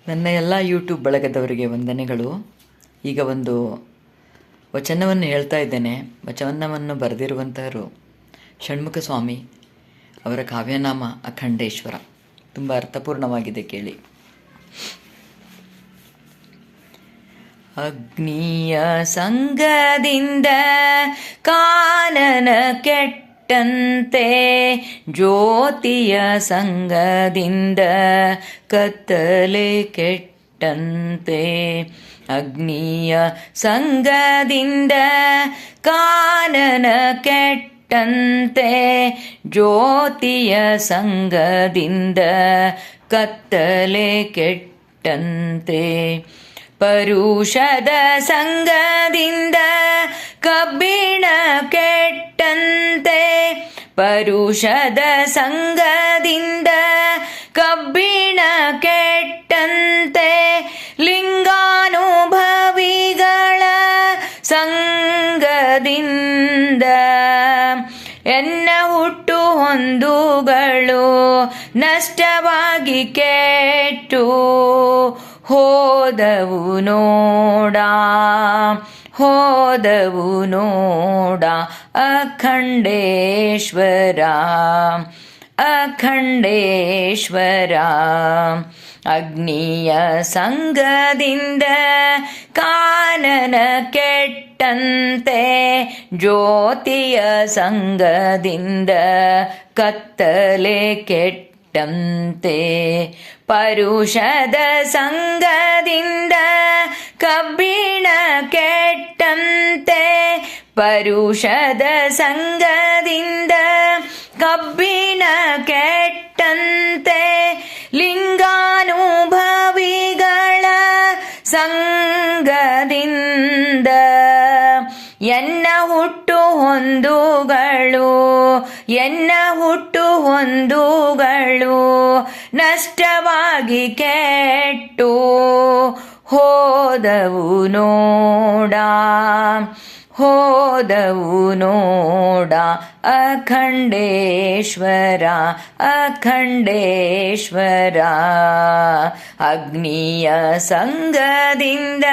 ನನ್ನ ಎಲ್ಲ ಯೂಟ್ಯೂಬ್ ಬಳಗದವರಿಗೆ ವಂದನೆಗಳು. ಈಗ ಒಂದು ವಚನವನ್ನು ಹೇಳ್ತಾ ಇದ್ದೇನೆ. ವಚನವನ್ನು ಬರೆದಿರುವಂಥವರು ಷಣ್ಮುಖ ಸ್ವಾಮಿ. ಅವರ ಕಾವ್ಯನಾಮ ಅಖಂಡೇಶ್ವರ. ತುಂಬ ಅರ್ಥಪೂರ್ಣವಾಗಿದೆ, ಕೇಳಿ. ಅಗ್ನಿಯ ಸಂಗದಿಂದ ಕಾನನ ಕೆಟ್ಟಂತೆ, ಜ್ಯೋತಿಯ ಸಂಗದಿಂದ ಕತ್ತಲೆ ಕೆಟ್ಟಂತೆ. ಅಗ್ನಿಯ ಸಂಗದಿಂದ ಕಾನನ ಕೆಟ್ಟಂತೆ, ಜ್ಯೋತಿಯ ಸಂಗದಿಂದ ಕತ್ತಲೆ ಕೆಟ್ಟಂತೆ. ಪರುಷದ ಸಂಗದಿಂದ ಕಬ್ಬಿಣ ಕೆಟ್ಟಂತೆ, ಪರುಷದ ಸಂಗದಿಂದ ಕಬ್ಬಿಣ ಕೆಟ್ಟಂತೆ. ಲಿಂಗಾನುಭವಿಗಳ ಸಂಗದಿಂದ ಎನ್ನ ಹುಟ್ಟು ಹೊಂದುಗಳು ನಷ್ಟವಾಗಿ ಕೆಟ್ಟು ಹೋದವು ನೋಡ, ಹೋದವು ನೋಡ. ಅಖಂಡೇಶ್ವರ, ಅಖಂಡೇಶ್ವರ. ಅಗ್ನಿಯ ಸಂಗದಿಂದ ಕಾನನ ಕೆಟ್ಟಂತೆ, ಜ್ಯೋತಿಯ ಸಂಗದಿಂದ ಕತ್ತಲೆ ಕೆಟ್ಟಂತೆ. ಪರುಷದ ಸಂಗದಿಂದ ಕಬ್ಬಿಣ ಕೆಟ್ಟಂತೆ, ಪರುಷದ ಸಂಗದಿಂದ ಕಬ್ಬಿಣ ಕೆಟ್ಟಂತೆ. ಲಿಂಗಾನುಭವಿಗಳ ಸಂಗದಿಂದ ಎನ್ನ ಹುಟ್ಟು ಹೊಂದುಗಳು, ಎನ್ನ ಹುಟ್ಟು ಹೊಂದುಗಳು ನಷ್ಟವಾಗಿ ಕೆಟ್ಟು ಹೋದವು ನೋಡ, ಹೋದವು ನೋಡ. ಅಖಂಡೇಶ್ವರ, ಅಖಂಡೇಶ್ವರ. ಅಗ್ನಿಯ ಸಂಗದಿಂದ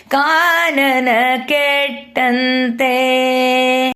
ಕಾನನ ಕೆಟ್ಟಂತೆ.